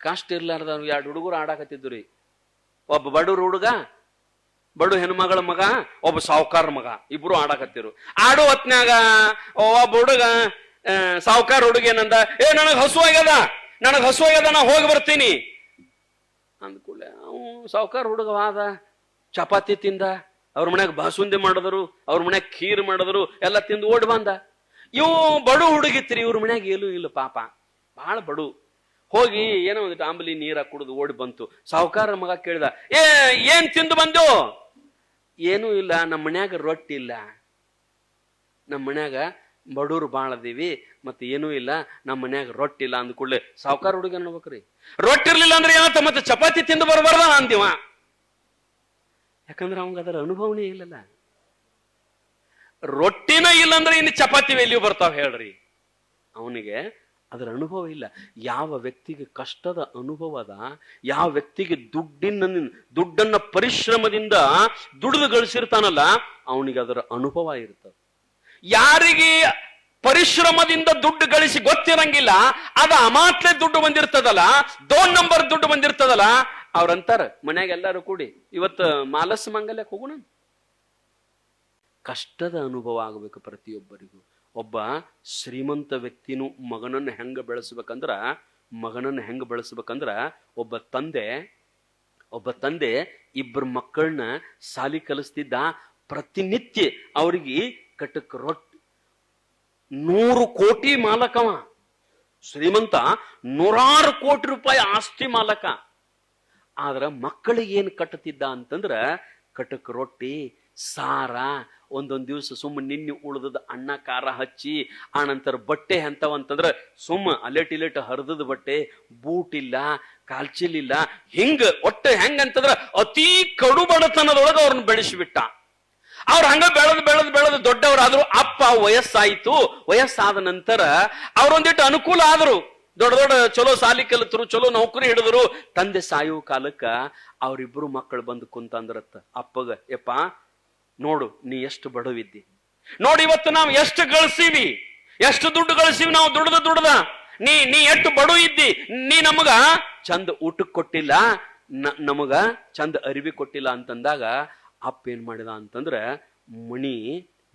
ಕಷ್ಟ ಇರ್ಲಾರ್ದ 2 ಹುಡುಗರು ಆಡಾಕತ್ತಿದ್ರು ರೀ. ಒಬ್ಬ ಬಡವ್ರ ಹುಡುಗ, ಬಡು ಹೆಣ್ಮಗಳ ಮಗ, ಒಬ್ಬ ಸಾವುಕಾರ ಮಗ, ಇಬ್ರು ಆಡಾಕತ್ತಿರು. ಆಡೋ ಹೊತ್ನ್ಯಾಗ ಒಬ್ಬ ಹುಡುಗ ಸಾವುಕಾರ ಹುಡುಗ ಏನಂದ, ನನಗ್ ಹಸು ಆಗ್ಯದ, ನಾ ಹೋಗಿ ಬರ್ತೀನಿ ಅಂದ್ಕೂಡ್ಲೆ ಅವು ಸಾವುಕಾರ ಹುಡುಗವಾದ ಚಪಾತಿ ತಿಂದ, ಅವ್ರ ಮನ್ಯಾಗ ಬಾಸುಂದಿ ಮಾಡಿದ್ರು, ಅವ್ರ ಮನ್ಯಾಗ ಖೀರ್ ಮಾಡಿದ್ರು, ಎಲ್ಲ ತಿಂದು ಓಡ್ ಬಂದ. ಇವು ಬಡು ಹುಡುಗಿತ್ರಿ, ಇವ್ರ ಮನ್ಯಾಗ ಏನೂ ಇಲ್ಲ ಪಾಪ, ಬಹಳ ಬಡು. ಹೋಗಿ ಏನೋ ಒಂದಿಟ್ಟು ಆಂಬಲಿ ನೀರ ಕುಡಿದು ಓಡಿ ಬಂತು. ಸಾವುಕಾರ ಮಗ ಕೇಳಿದ, ಏನ್ ತಿಂದು ಬಂದು? ಏನೂ ಇಲ್ಲ, ನಮ್ಮ ಮನ್ಯಾಗ ರೊಟ್ಟಿ ಇಲ್ಲ, ನಮ್ಮ ಮನ್ಯಾಗ ಬಡೂರು ಬಾಳ ಅದೀವಿ, ಮತ್ತೆ ಏನೂ ಇಲ್ಲ, ನಮ್ಮ ಮನ್ಯಾಗ ರೊಟ್ಟಿ ಇಲ್ಲ ಅಂದ್ಕೂಡ್ಲೆ ಸಾವುಕಾರ ಹುಡುಗ ಅನ್ಬೇಕ್ರಿ, ರೊಟ್ಟಿ ಇರ್ಲಿಲ್ಲ ಅಂದ್ರೆ ಏನತ್ತ ಮತ್ತೆ ಚಪಾತಿ ತಿಂದು ಬರಬಾರ್ದ ಅಂತೀವ. ಯಾಕಂದ್ರೆ ಅವಂಗ ಅದರ ಅನುಭವನೇ ಇಲ್ಲಲ್ಲ. ರೊಟ್ಟಿನ ಇಲ್ಲಂದ್ರೆ ಇನ್ನು ಚಪಾತಿ ಎಲ್ಲಿಯೂ ಬರ್ತಾವ ಹೇಳ್ರಿ. ಅವನಿಗೆ ಅದರ ಅನುಭವ ಇಲ್ಲ. ಯಾವ ವ್ಯಕ್ತಿಗೆ ಕಷ್ಟದ ಅನುಭವ ಅದ, ಯಾವ ವ್ಯಕ್ತಿಗೆ ದುಡ್ಡನ್ನ ಪರಿಶ್ರಮದಿಂದ ದುಡಿದು ಗಳಿಸಿರ್ತಾನಲ್ಲ, ಅವನಿಗೆ ಅದರ ಅನುಭವ ಇರ್ತದೆ. ಯಾರಿಗೆ ಪರಿಶ್ರಮದಿಂದ ದುಡ್ಡು ಗಳಿಸಿ ಗೊತ್ತಿರಂಗಿಲ್ಲ, ಅದ ಅಮಾತ್ಲೆ ದುಡ್ಡು ಬಂದಿರ್ತದಲ್ಲ, 2 ನಂಬರ್ ದುಡ್ಡು ಬಂದಿರ್ತದಲ್ಲ, ಅವ್ರಂತಾರ ಮನ್ಯಾಗ ಎಲ್ಲಾರು ಕೂಡಿ ಇವತ್ತು ಮಾಲಸ್ ಮಂಗಲ್ಯಕ್ಕೆ ಹೋಗೋಣ. ಕಷ್ಟದ ಅನುಭವ ಆಗಬೇಕು ಪ್ರತಿಯೊಬ್ಬರಿಗೂ. ಒಬ್ಬ ಶ್ರೀಮಂತ ವ್ಯಕ್ತಿನೂ ಮಗನನ್ನು ಹೆಂಗ ಬೆಳೆಸ್ಬೇಕಂದ್ರ ಒಬ್ಬ ತಂದೆ 2 ಮಕ್ಕಳನ್ನ ಸಾಲಿ ಕಲಿಸ್ತಿದ್ದ. ಪ್ರತಿನಿತ್ಯ ಅವ್ರಿಗೆ ಕಟಕ್ ರೊಟ್ಟಿ, 100 ಕೋಟಿ ಮಾಲಕವ ಶ್ರೀಮಂತ, 100 ಕೋಟಿ ರೂಪಾಯಿ ಆಸ್ತಿ ಮಾಲಕ. ಆದ್ರ ಮಕ್ಕಳಿಗೆ ಏನ್ ಕಟ್ಟುತ್ತಿದ್ದ ಅಂತಂದ್ರ ಕಟಕ್ ರೊಟ್ಟಿ, ಸಾರ, ಒಂದೊಂದ್ ದಿವ್ಸ ಸುಮ್ಮ ನಿನ್ನೆ ಉಳ್ದದ ಅಣ್ಣ ಖಾರ ಹಚ್ಚಿ, ಆನಂತರ ಬಟ್ಟೆ ಎಂತವಂತಂದ್ರ ಸುಮ್ಮ ಅಲೆಟ್ ಹರಿದದ ಬಟ್ಟೆ, ಬೂಟ್ ಇಲ್ಲ, ಕಾಲ್ಚಿಲ್ ಇಲ್ಲ, ಹಿಂಗ ಒಟ್ಟು ಹೆಂಗಂತಂದ್ರ ಅತೀ ಕಡು ಬಡತನದೊಳಗ ಅವ್ರನ್ನ ಬೆಳೆಸಿಬಿಟ್ಟ. ಅವ್ರು ಹಂಗ ಬೆಳೆದು ದೊಡ್ಡವರಾದ್ರು. ಅಪ್ಪ ವಯಸ್ಸಾದ ನಂತರ ಅವ್ರೊಂದಿಟ್ಟು ಅನುಕೂಲ ಆದ್ರು, ದೊಡ್ಡ ಚಲೋ ಸಾಲಿ ಕಲಿತರು, ಚಲೋ ನೌಕರಿ ಹಿಡಿದ್ರು. ತಂದೆ ಸಾಯೋ ಕಾಲಕ್ಕ ಅವ್ರಿಬ್ರು ಮಕ್ಕಳು ಬಂದು ಕುಂತಂದ್ರತ್ತ ಅಪ್ಪಗ, ಯಪ್ಪ ನೋಡು ನೀ ಎಷ್ಟು ಬಡವಿದ್ದಿ, ನೋಡಿ ಇವತ್ತು ನಾವು ಎಷ್ಟು ಗಳಿಸೀವಿ, ಎಷ್ಟು ದುಡ್ಡು ಗಳಿಸೀವಿ ನಾವು ದುಡ್ದ ನೀ ಎಷ್ಟು ಬಡು ಇದ್ದಿ, ನೀ ನಮಗ ಚಂದ ಊಟಕ್ಕೆ ಕೊಟ್ಟಿಲ್ಲ, ನಮಗ ಚಂದ ಅರಿವಿ ಕೊಟ್ಟಿಲ್ಲ ಅಂತಂದಾಗ ಅಪ್ಪ ಏನ್ ಮಾಡಿದ ಅಂತಂದ್ರ ಮಣಿ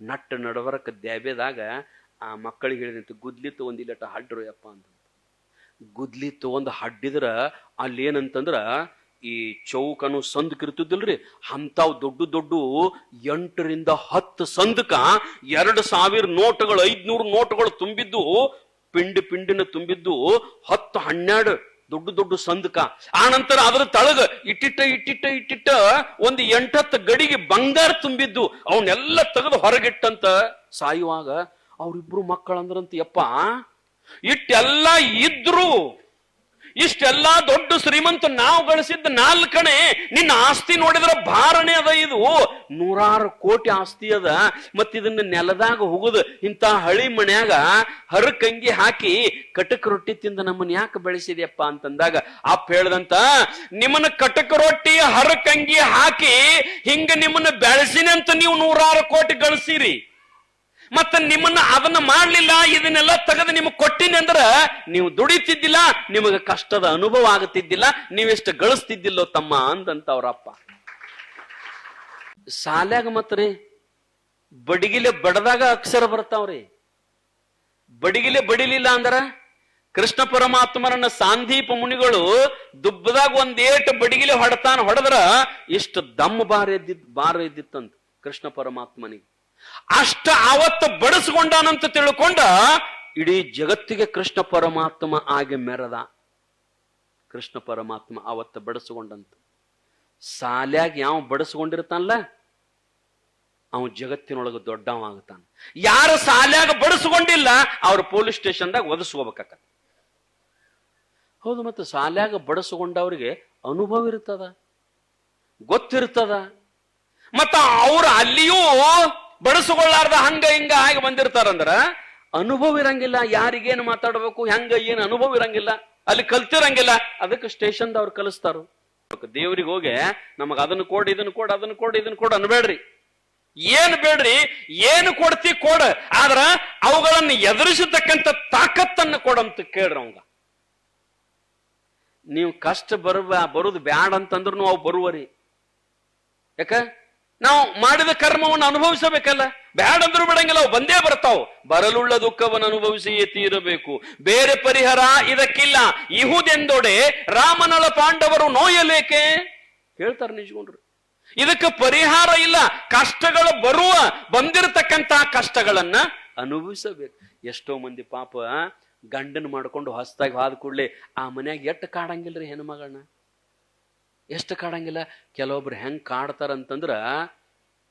ನಟ್ಟ ನಡವರಕ ದ್ಯಾಬ್ಯದಾಗ ಆ ಮಕ್ಕಳಿಗೆ ಹೇಳಿದಂತ ಗುದ್ಲಿ ತಗೊಂದಿಲ್ಲಟ ಹಡ್ರು ಯಪ್ಪ ಅಂತ. ಗುದ್ಲಿ ತಗೊಂಡ್ ಹಡ್ಡಿದ್ರ ಅಲ್ಲಿ ಏನಂತಂದ್ರ ಈ ಚೌಕನು ಸಂದಕ್ ಇರ್ತಿದ್ದಿಲ್ರಿ, ಅಂತಾವ್ ದೊಡ್ಡ 8 ರಿಂದ 10 ಸಂದಕ 2000 ನೋಟುಗಳು, 500 ನೋಟುಗಳು ತುಂಬಿದ್ದು, ಪಿಂಡಿನ ತುಂಬಿದ್ದು 10-12 ದೊಡ್ಡ ಸಂದಕ. ಆನಂತರ ಅದ್ರ ತಳಗ ಇಟ್ಟಿಟ್ಟ ಒಂದು 8-10 ಗಡಿಗೆ ಬಂಗಾರ ತುಂಬಿದ್ದು, ಅವನ್ನೆಲ್ಲ ತೆಗೆದು ಹೊರಗಿಟ್ಟಂತ ಸಾಯುವಾಗ ಅವ್ರಿಬ್ರು ಮಕ್ಕಳಂದ್ರಂತ, ಯಪ್ಪ ಇಟ್ಟೆಲ್ಲ ಇದ್ರು, ಇಷ್ಟೆಲ್ಲಾ ದೊಡ್ಡ ಶ್ರೀಮಂತ ನಾವು ಗಳಿಸಿದ್ದ 4 ಕಣೆ, ನಿನ್ನ ಆಸ್ತಿ ನೋಡಿದ್ರ ಭಾರನೇ ಅದ, ಇದು 100 ಕೋಟಿ ಆಸ್ತಿ ಅದ, ಮತ್ತಿದನ್ನ ನೆಲದಾಗ ಹೋಗುದು ಇಂತ ಹಳಿ ಮನ್ಯಾಗ ಹರಕಂಗಿ ಹಾಕಿ ಕಟಕ್ ರೊಟ್ಟಿ ತಿಂದ ನಮ್ಮನ್ನ ಯಾಕೆ ಬೆಳೆಸಿದ್ಯಪ್ಪ ಅಂತಂದಾಗ ಅಪ್ಪ ಹೇಳ್ದಂತ, ನಿಮ್ಮನ್ನ ಕಟಕ್ ರೊಟ್ಟಿ ಹರಕಂಗಿ ಹಾಕಿ ಹಿಂಗ ನಿಮ್ಮನ್ನ ಬೆಳೆಸಿನಿ ಅಂತ ನೀವು 100 ಕೋಟಿ ಗಳಿಸಿರಿ, ಮತ್ತ ನಿಮ್ಮನ್ನ ಅದನ್ನ ಮಾಡ್ಲಿಲ್ಲ, ಇದನ್ನೆಲ್ಲ ತೆಗೆದು ನಿಮಗೆ ಕೊಟ್ಟಿನಿ ಅಂದ್ರ ನೀವು ದುಡಿತಿದ್ದಿಲ್ಲ, ನಿಮಗೆ ಕಷ್ಟದ ಅನುಭವ ಆಗುತ್ತಿದ್ದಿಲ್ಲ, ನೀವೆಷ್ಟು ಗಳಿಸ್ತಿದ್ದಿಲ್ಲೋ ತಮ್ಮ ಅಂದಂತ ಅವ್ರಪ್ಪ. ಸಾಲ್ಯಾಗ ಮತ್ರಿ ಬಡಿಗಿಲೆ ಬಡದಾಗ ಅಕ್ಷರ ಬರ್ತಾವ್ರಿ, ಬಡಿಗಿಲೆ ಬಡಿಲಿಲ್ಲ ಅಂದ್ರ ಕೃಷ್ಣ ಪರಮಾತ್ಮರನ್ನ ಸಾಂದೀಪ ಮುನಿಗಳು ದುಬ್ಬದಾಗ ಒಂದೇಟು ಬಡಿಗಿಲೆ ಹೊಡೆದ್ರ ಇಷ್ಟು ದಮ್ಮ ಬಾರ ಎದ್ದಿತ್ತಂತ ಕೃಷ್ಣ ಪರಮಾತ್ಮನಿಗೆ. ಅಷ್ಟ ಅವತ್ತು ಬಡಿಸ್ಕೊಂಡಾನಂತ ತಿಳ್ಕೊಂಡ ಇಡೀ ಜಗತ್ತಿಗೆ ಕೃಷ್ಣ ಪರಮಾತ್ಮ ಆಗಿ ಮೆರದ. ಕೃಷ್ಣ ಪರಮಾತ್ಮ ಅವತ್ತ ಬಡಿಸ್ಕೊಂಡಂತ. ಸಾಲ್ಯಾಗ ಯಾವ ಬಡಿಸ್ಕೊಂಡಿರ್ತಾನಲ್ಲ ಅವ ಜಗತ್ತಿನೊಳಗೆ ದೊಡ್ಡವಾಗುತ್ತಾನ. ಯಾರು ಸಾಲ್ಯಾಗ ಬಡಿಸ್ಕೊಂಡಿಲ್ಲ ಅವ್ರ ಪೊಲೀಸ್ ಸ್ಟೇಷನ್ದಾಗ ಒದಸ್ಕೋಬೇಕ. ಹೌದು, ಮತ್ತೆ ಸಾಲ್ಯಾಗ ಬಡಿಸ್ಕೊಂಡವ್ರಿಗೆ ಅನುಭವ ಇರ್ತದ, ಗೊತ್ತಿರ್ತದ. ಮತ್ತ ಅವ್ರು ಅಲ್ಲಿಯೂ ಬಡಿಸ್ಕೊಳ್ಳಾರ್ದ ಹಂಗ ಹಿಂಗ ಆಗಿ ಬಂದಿರ್ತಾರಂದ್ರ ಅನುಭವ ಇರಂಗಿಲ್ಲ. ಯಾರಿಗೇನು ಮಾತಾಡ್ಬೇಕು, ಹೆಂಗ ಏನು ಅನುಭವ ಇರಂಗಿಲ್ಲ, ಅಲ್ಲಿ ಕಲ್ತಿರಂಗಿಲ್ಲ. ಅದಕ್ಕೆ ಸ್ಟೇಷನ್ದವ್ರು ಕಲಿಸ್ತಾರ. ದೇವ್ರಿಗೆ ಹೋಗಿ ನಮಗ ಅದನ್ನ ಕೊಡ್, ಇದನ್ನ ಕೊಡ್, ಅದನ್ನ ಕೊಡ್, ಇದನ್ನ ಕೊಡ್ ಅನ್ಬೇಡ್ರಿ. ಏನ್ ಬೇಡ್ರಿ, ಏನು ಕೊಡ್ತಿ ಕೊಡ, ಆದ್ರ ಅವುಗಳನ್ನು ಎದುರಿಸತಕ್ಕಂಥ ತಾಕತ್ತನ್ನ ಕೊಡಂತ ಕೇಳ್ರಿ ಅವಂಗ. ನೀವು ಕಷ್ಟ ಬರುದು ಬ್ಯಾಡ ಅಂತಂದ್ರು ಅವು ಬರುವರಿ. ಯಾಕ ನಾವು ಮಾಡಿದ ಕರ್ಮವನ್ನು ಅನುಭವಿಸಬೇಕಲ್ಲ. ಬ್ಯಾಡ ಅಂದ್ರೂ ಬಿಡಂಗಿಲ್ಲ, ಅವು ಬಂದೇ ಬರ್ತಾವ್. ಬರಲುಳ್ಳ ದುಃಖವನ್ನು ಅನುಭವಿಸಿಯೇ ತೀರಬೇಕು, ಬೇರೆ ಪರಿಹಾರ ಇದಕ್ಕಿಲ್ಲ. ಇಹುದೆಂದೊಡೆ ರಾಮನಳ ಪಾಂಡವರು ನೋಯಲೇಕೆ ಹೇಳ್ತಾರೆ ನಿಜಗೊಂಡ್ರು. ಇದಕ್ಕೆ ಪರಿಹಾರ ಇಲ್ಲ. ಕಷ್ಟಗಳು ಬಂದಿರತಕ್ಕಂತ ಕಷ್ಟಗಳನ್ನ ಅನುಭವಿಸಬೇಕು. ಎಷ್ಟೋ ಮಂದಿ ಪಾಪ ಗಂಡನ್ ಮಾಡ್ಕೊಂಡು ಹೊಸದಾಗಿ ಹಾದ ಕೂಡ್ಲೆ ಆ ಮನ್ಯಾಗ ಎಷ್ಟು ಕಾಡಂಗಿಲ್ರಿ ಹೆಣ್ಮಗಳನ್ನ, ಎಷ್ಟು ಕಾಡಂಗಿಲ್ಲ. ಕೆಲವೊಬ್ರು ಹೆಂಗ್ ಕಾಡ್ತಾರಂತಂದ್ರ,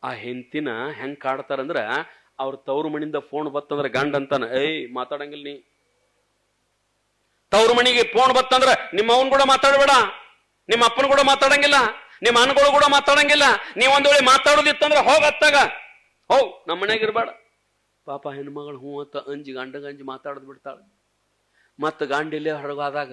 ಆ ಹೆಂಡತಿನ ಹೆಂಗ್ ಕಾಡ್ತಾರಂದ್ರ, ಅವ್ರ ತವ್ರ ಮನಿಂದ ಫೋನ್ ಬತ್ತಂದ್ರ ಗಂಡ ಅಂತಾನ, ಏಯ್ ಮಾತಾಡಂಗಿಲ್ಲ ನೀ. ತವ್ರ ಮನಿಗೆ ಫೋನ್ ಬತ್ತಂದ್ರ ನಿಮ್ಮ ಅವನ್ ಕೂಡ ಮಾತಾಡಬೇಡ, ನಿಮ್ಮ ಅಪ್ಪನ ಕೂಡ ಮಾತಾಡಂಗಿಲ್ಲ, ನಿಮ್ಮ ಅಣ್ಣಗಳು ಕೂಡ ಮಾತಾಡಂಗಿಲ್ಲ. ನೀವ್ ಒಂದ್ ವೇಳೆ ಮಾತಾಡೋದಿತ್ತಂದ್ರ ಹೋಗತ್ತಾಗ ಹೋಗ್, ನಮ್ಮ ಮನ್ಯಾಗ ಇರ್ಬೇಡ. ಪಾಪ ಹೆಣ್ಮಗಳು ಹೂ ಅಂತ ಗಂಡಗಂಜಿ ಮಾತಾಡದ್ ಬಿಡ್ತಾಳ. ಮತ್ತ ಗಂಡಿಲ್ಲೇ ಹೊರಗಾದಾಗ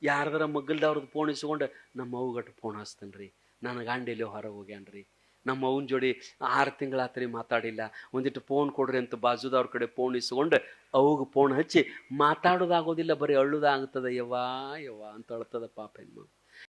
ಯಾರದರ ಮಗ್ಗಲ್ದವ್ರದ್ದು ಫೋನ್ ಇಸ್ಕೊಂಡು ನಮ್ಮ ಅವ್ಗಟ್ಟು ಫೋನ್ ಹಚ್ತೇನ್ರಿ, ನನ್ನ ಗಂಡಿಲ್ಲೇ ಹೊರಗೆ ಹೋಗ್ಯಾನ್ರಿ, ನಮ್ಮ ಅವನ ಜೋಡಿ 6 ತಿಂಗಳಾತ್ರಿ ಮಾತಾಡಿಲ್ಲ, ಒಂದಿಟ್ಟು ಫೋನ್ ಕೊಡ್ರಿ ಅಂತ ಬಾಜುದವ್ರ ಕಡೆ ಫೋನ್ ಇಸ್ಕೊಂಡು ಅವಾಗ ಫೋನ್ ಹಚ್ಚಿ ಮಾತಾಡೋದಾಗೋದಿಲ್ಲ, ಬರೀ ಅಳ್ಳುದಾಗ್ತದ, ಯವ್ವಾ ಯವ್ವಾ ಅಂತ ಅಳ್ತದ ಪಾಪ ಹೆಣ್ಮಗು.